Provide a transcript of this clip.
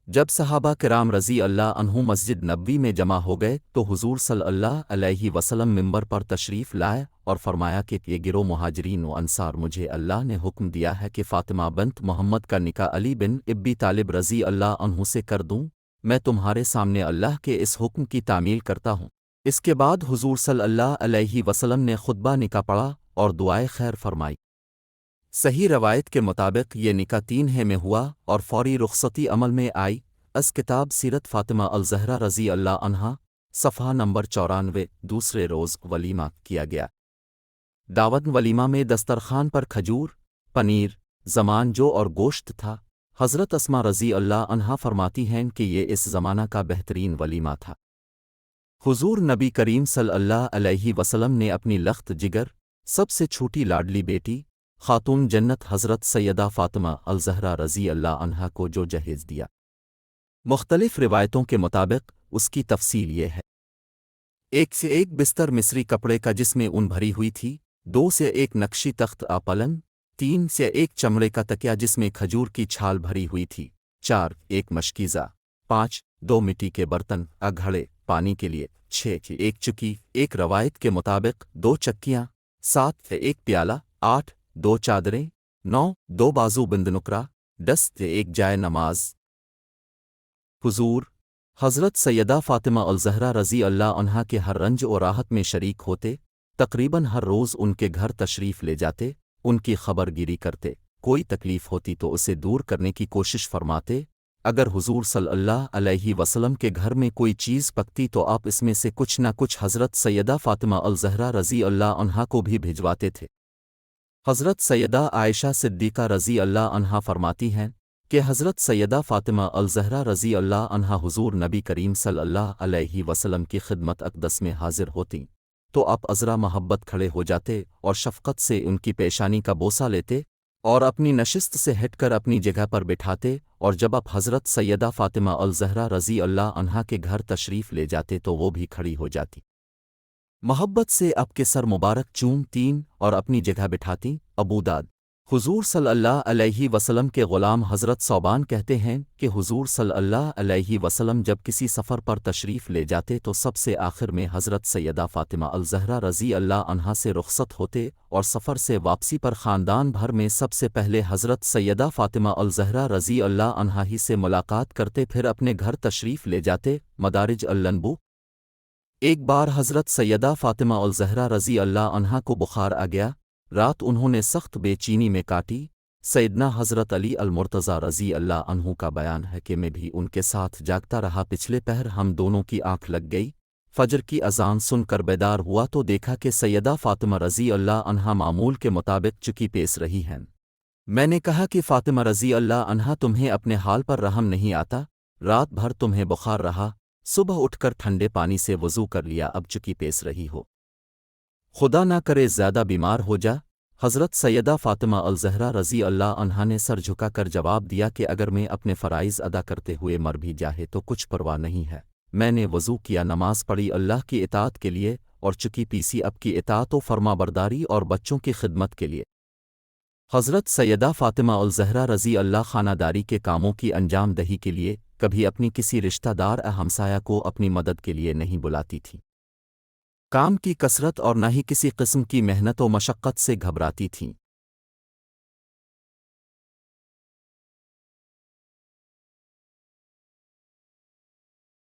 جب صحابہ کرام رضی اللہ عنہم مسجد نبوی میں جمع ہو گئے تو حضور صلی اللہ علیہ وسلم منبر پر تشریف لائے اور فرمایا کہ یہ گروہ مہاجرین و انصار مجھے اللہ نے حکم دیا ہے کہ فاطمہ بنت محمد کا نکاح علی بن ابی طالب رضی اللہ عنہ سے کر دوں۔ میں تمہارے سامنے اللہ کے اس حکم کی تعمیل کرتا ہوں۔ اس کے بعد حضور صلی اللہ علیہ وسلم نے خطبہ نکاح پڑھا اور دعائے خیر فرمائی۔ صحیح روایت کے مطابق یہ نکاح 3 میں ہوا اور فوری رخصتی عمل میں آئی۔ از کتاب سیرت فاطمہ الزہرا رضی اللہ عنہا، صفحہ نمبر 94۔ دوسرے روز ولیمہ کیا گیا۔ دعوت ولیمہ میں دسترخوان پر کھجور، پنیر، زمان جو اور گوشت تھا۔ حضرت اسما رضی اللہ عنہا فرماتی ہیں کہ یہ اس زمانہ کا بہترین ولیمہ تھا۔ حضور نبی کریم صلی اللہ علیہ وسلم نے اپنی لخت جگر سب سے چھوٹی لاڈلی بیٹی خاتون جنت حضرت سیدہ فاطمہ الزہرا رضی اللہ عنہا کو جو جہیز دیا۔ مختلف روایتوں کے مطابق اس کی تفصیل یہ ہے: 1 سے 1 بستر مصری کپڑے کا جس میں اون بھری ہوئی تھی، 2 سے 1 نقشی تخت پلنگ، 3 سے 1 چمڑے کا تکیا جس میں کھجور کی چھال بھری ہوئی تھی، 4 1 مشکیزہ، 5 2 مٹی کے برتن گھڑے پانی کے لیے، 6 1 چکی، ایک روایت کے مطابق 2 چکیاں، 7 1 پیالہ، 8 2 چادریں، 9 2 بازو بند نکرا، 10 1 جائے نماز۔ حضور حضرت سیدہ فاطمہ الزہرا رضی اللہ عنہا کے ہر رنج و راحت میں شریک ہوتے، تقریباً ہر روز ان کے گھر تشریف لے جاتے، ان کی خبر گیری کرتے، کوئی تکلیف ہوتی تو اسے دور کرنے کی کوشش فرماتے۔ اگر حضور صلی اللہ علیہ وسلم کے گھر میں کوئی چیز پکتی تو آپ اس میں سے کچھ نہ کچھ حضرت سیدہ فاطمہ الزہرا رضی اللہ عنہا کو بھی بھجواتے تھے۔ حضرت سیدہ عائشہ صدیقہ رضی اللہ عنہا فرماتی ہیں کہ حضرت سیدہ فاطمہ الزہرا رضی اللہ عنہا حضور نبی کریم صلی اللہ علیہ وسلم کی خدمت اقدس میں حاضر ہوتیں تو آپ عذرا محبت کھڑے ہو جاتے اور شفقت سے ان کی پیشانی کا بوسہ لیتے اور اپنی نشست سے ہٹ کر اپنی جگہ پر بٹھاتے، اور جب آپ حضرت سیدہ فاطمہ الزہرا رضی اللہ عنہا کے گھر تشریف لے جاتے تو وہ بھی کھڑی ہو جاتی، محبت سے آپ کے سر مبارک چومتیں اور اپنی جگہ بٹھاتیں۔ ابو داؤد۔ حضور صلی اللہ علیہ وسلم کے غلام حضرت ثوبان کہتے ہیں کہ حضور صلی اللہ علیہ وسلم جب کسی سفر پر تشریف لے جاتے تو سب سے آخر میں حضرت سیدہ فاطمہ الزہرا رضی اللہ عنہا سے رخصت ہوتے، اور سفر سے واپسی پر خاندان بھر میں سب سے پہلے حضرت سیدہ فاطمہ الزہرا رضی اللہ عنہا ہی سے ملاقات کرتے، پھر اپنے گھر تشریف لے جاتے۔ مدارج النبوہ۔ ایک بار حضرت سیدہ فاطمہ الزہرا رضی اللہ عنہا کو بخار آ گیا، رات انہوں نے سخت بے چینی میں کاٹی۔ سیدنا حضرت علی المرتضیٰ رضی اللہ عنہ کا بیان ہے کہ میں بھی ان کے ساتھ جاگتا رہا، پچھلے پہر ہم دونوں کی آنکھ لگ گئی، فجر کی اذان سن کر بیدار ہوا تو دیکھا کہ سیدہ فاطمہ رضی اللہ عنہا معمول کے مطابق چکی پیس رہی ہیں۔ میں نے کہا کہ فاطمہ رضی اللہ عنہا تمہیں اپنے حال پر رحم نہیں آتا؟ رات بھر تمہیں بخار رہا، صبح اٹھ کر ٹھنڈے پانی سے وضو کر لیا، اب چکی پیس رہی ہو، خدا نہ کرے زیادہ بیمار ہو جا۔ حضرت سیدہ فاطمہ الزہرا رضی اللہ عنہا نے سر جھکا کر جواب دیا کہ اگر میں اپنے فرائض ادا کرتے ہوئے مر بھی جاہے تو کچھ پرواہ نہیں ہے۔ میں نے وضو کیا، نماز پڑھی اللہ کی اطاعت کے لیے، اور چکی پیسی اب کی اطاعت و فرما برداری اور بچوں کی خدمت کے لیے۔ حضرت سیدہ فاطمہ الزہرا رضی اللہ خانہ داری کے کاموں کی انجام دہی کے لیے کبھی اپنی کسی رشتہ دار ہمسایہ کو اپنی مدد کے لیے نہیں بلاتی تھی، کام کی کثرت اور نہ ہی کسی قسم کی محنت و مشقت سے گھبراتی تھیں۔